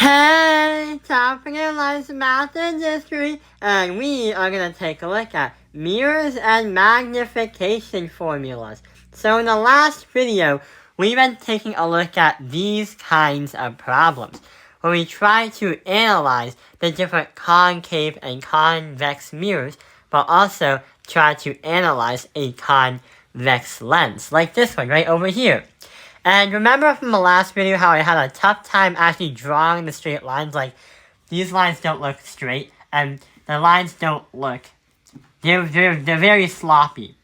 Hey, topic in life's math and history, and we are going to take a look at mirrors and magnification formulas. So in the last video, we've been taking a look at these kinds of problems, where we try to analyze the different concave and convex mirrors, but also try to analyze a convex lens, like this one right over here. And remember from the last video how I had a tough time actually drawing the straight lines? Like, these lines don't look straight, and the lines don't look, they're very sloppy.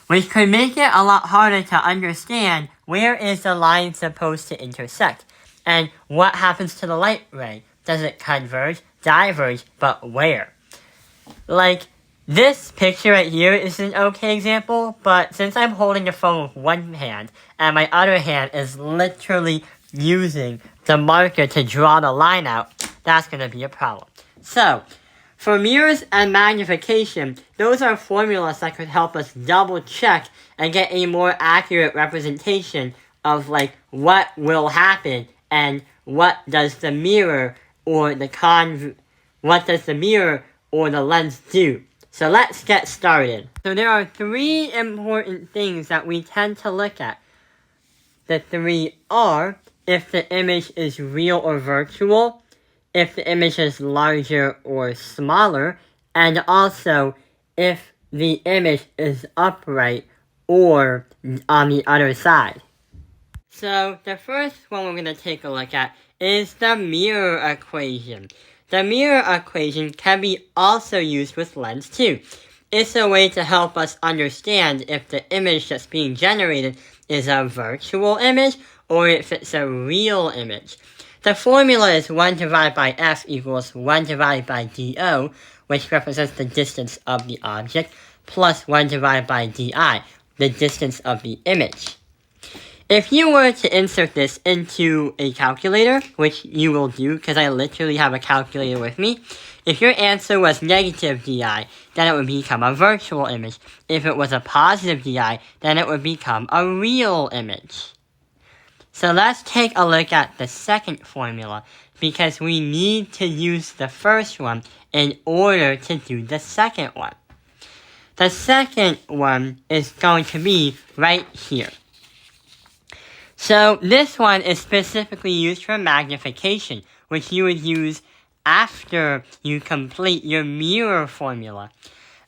Which could make it a lot harder to understand where is the line supposed to intersect. And what happens to the light ray? Does it converge, diverge, but where? Like, this picture right here is an okay example, but since I'm holding the phone with one hand, and my other hand is literally using the marker to draw the line out, that's going to be a problem. So, for mirrors and magnification, those are formulas that could help us double check and get a more accurate representation of like what will happen and what does the mirror or the lens do. So let's get started. So there are three important things that we tend to look at. The three are if the image is real or virtual, if the image is larger or smaller, and also if the image is upright or on the other side. So the first one we're going to take a look at is the mirror equation. The mirror equation can be also used with lens too. It's a way to help us understand if the image that's being generated is a virtual image or if it's a real image. The formula is 1 divided by f equals 1 divided by do, which represents the distance of the object, plus 1 divided by di, the distance of the image. If you were to insert this into a calculator, which you will do because I literally have a calculator with me, if your answer was negative di, then it would become a virtual image. If it was a positive di, then it would become a real image. So let's take a look at the second formula because we need to use the first one in order to do the second one. The second one is going to be right here. So this one is specifically used for magnification, which you would use after you complete your mirror formula.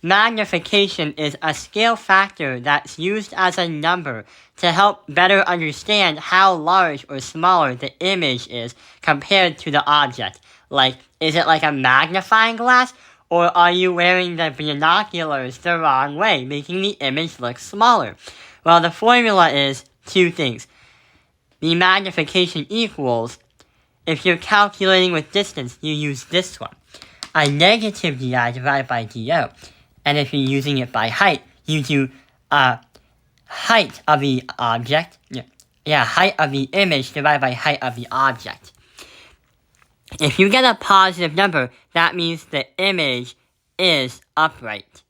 Magnification is a scale factor that's used as a number to help better understand how large or smaller the image is compared to the object. Like, is it like a magnifying glass, or are you wearing the binoculars the wrong way, making the image look smaller? Well, the formula is two things. The magnification equals, if you're calculating with distance, you use this one. A negative di divided by do. And if you're using it by height, you do height of the object. Height of the image divided by height of the object. If you get a positive number, that means the image is upright.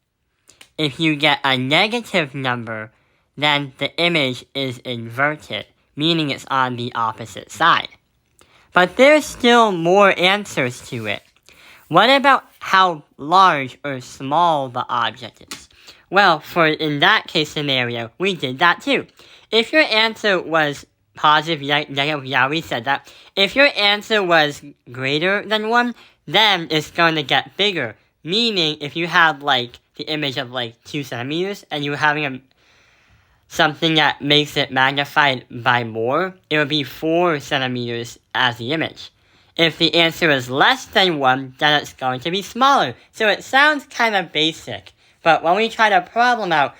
If you get a negative number, then the image is inverted, meaning it's on the opposite side. But there's still more answers to it. What about how large or small the object is? Well, in that case scenario, we did that too. If your answer was positive, negative, we said that. If your answer was greater than 1, then it's going to get bigger. Meaning, if you have like the image of like 2 centimeters and you're having something that makes it magnified by more, it would be 4 centimeters as the image. If the answer is less than 1, then it's going to be smaller. So it sounds kind of basic, but when we try to problem out,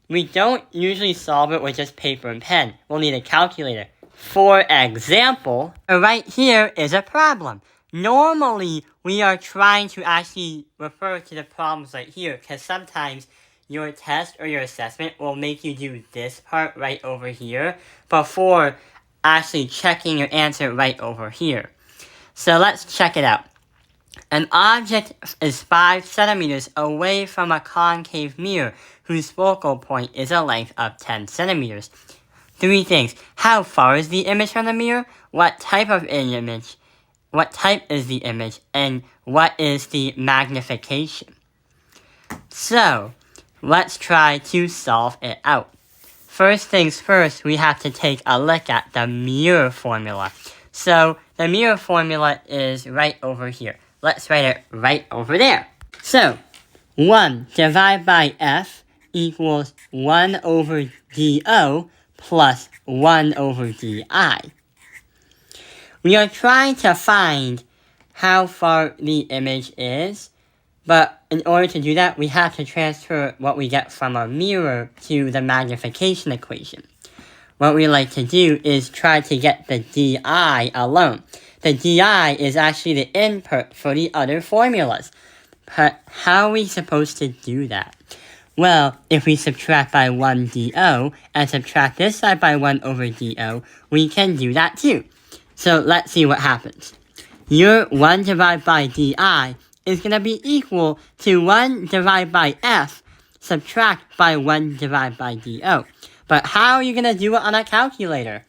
we don't usually solve it with just paper and pen. We'll need a calculator. For example, right here is a problem. Normally, we are trying to actually refer to the problems right here, because sometimes your test or your assessment will make you do this part right over here before actually checking your answer right over here. So let's check it out. An object is 5 centimeters away from a concave mirror whose focal point is a length of 10 centimeters. 3 things. How far is the image from the mirror? What type of image what type is the image, and what is the magnification. So, let's try to solve it out. First things first, we have to take a look at the mirror formula. So, the mirror formula is right over here. Let's write it right over there. So, 1 divided by f equals 1 over do plus 1 over di. We are trying to find how far the image is, but in order to do that, we have to transfer what we get from our mirror to the magnification equation. What we like to do is try to get the di alone. The di is actually the input for the other formulas. But how are we supposed to do that? Well, if we subtract by 1 do and subtract this side by 1 over do, we can do that too. So let's see what happens. Your 1 divided by di is going to be equal to 1 divided by f subtract by 1 divided by do. But how are you going to do it on a calculator?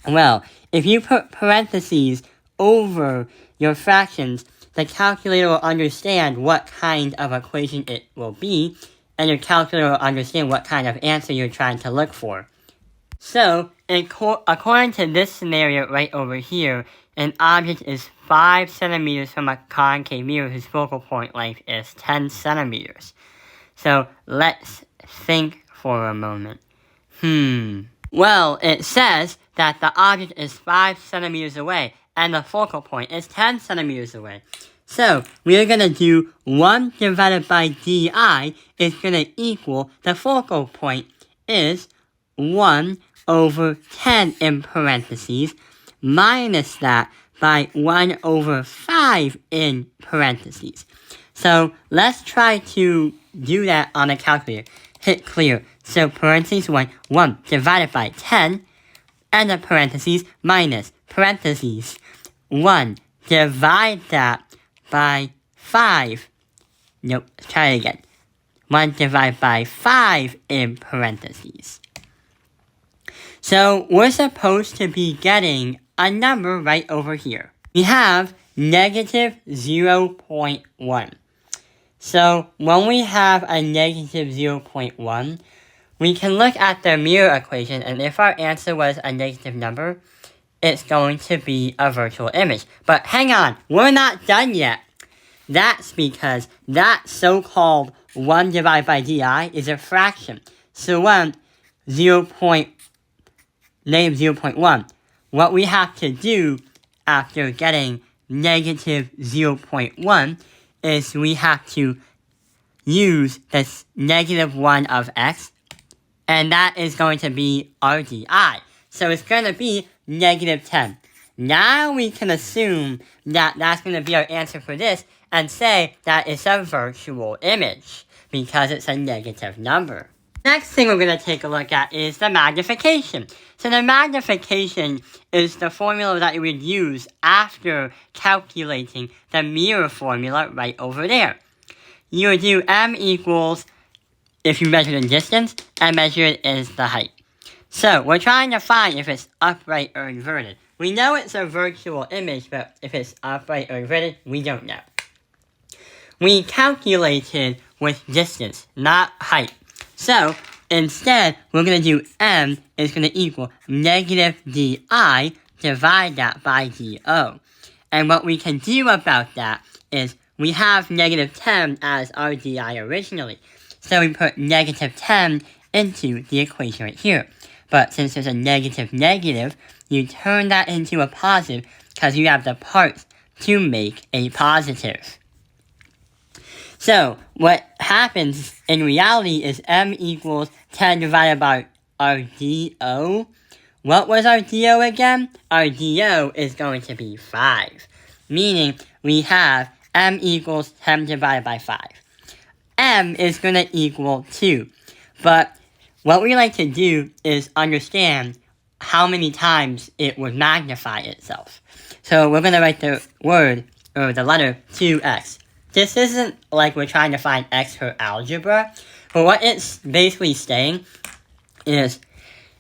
Well, if you put parentheses over your fractions, the calculator will understand what kind of equation it will be, and your calculator will understand what kind of answer you're trying to look for. So, according to this scenario right over here, an object is 5 centimeters from a concave mirror whose focal point length is 10 centimeters. So, let's think for a moment. Well, it says that the object is 5 centimeters away and the focal point is 10 centimeters away. So, we're going to do 1 divided by di is going to equal, the focal point is 1 over 10 in parentheses, minus that by 1 over 5 in parentheses. So, let's try to do that on a calculator. Hit clear. So, parentheses 1 divided by 10, and the parentheses minus parentheses 1. Divide that by 5. Nope, try it again. 1 divided by 5 in parentheses. So, we're supposed to be getting a number right over here. We have negative 0.1. So, when we have a negative 0.1, we can look at the mirror equation, and if our answer was a negative number, it's going to be a virtual image. But hang on, we're not done yet. That's because that so-called 1 divided by di is a fraction. So when negative 0.1, what we have to do after getting negative 0.1 is we have to use this negative 1 of x, and that is going to be our di. So it's going to be negative 10. Now we can assume that that's going to be our answer for this and say that it's a virtual image because it's a negative number. Next thing we're going to take a look at is the magnification. So the magnification is the formula that you would use after calculating the mirror formula right over there. You would do m equals, if you measure the distance, and measure it as the height. So we're trying to find if it's upright or inverted. We know it's a virtual image, but if it's upright or inverted, we don't know. We calculated with distance, not height. So, instead, we're going to do m is going to equal negative di, divide that by do. And what we can do about that is we have negative 10 as our di originally. So we put negative 10 into the equation right here. But since there's a negative, you turn that into a positive because you have the parts to make a positive. So, what happens in reality is m equals 10 divided by our do. What was our do again? Our do is going to be 5. Meaning, we have m equals 10 divided by 5. M is going to equal 2. But what we like to do is understand how many times it would magnify itself. So we're going to write the word, or the letter, 2x. This isn't like we're trying to find x for algebra, but what it's basically saying is,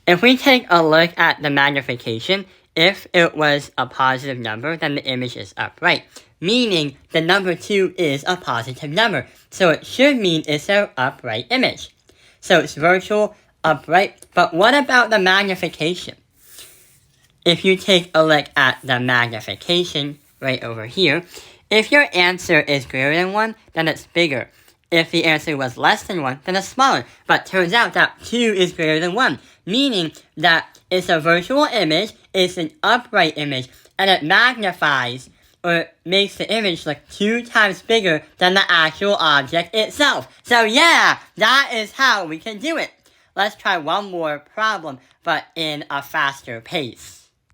if we take a look at the magnification, If it was a positive number, then the image is upright, meaning the number 2 is a positive number, so it should mean it's an upright image. So it's virtual, upright, but what about the magnification? If you take a look at the magnification right over here, if your answer is greater than 1, then it's bigger. If the answer was less than 1, then it's smaller. But turns out that 2 is greater than 1, meaning that it's a virtual image, it's an upright image, and it magnifies or makes the image look 2 times bigger than the actual object itself. So yeah, that is how we can do it. Let's try one more problem, but in a faster pace.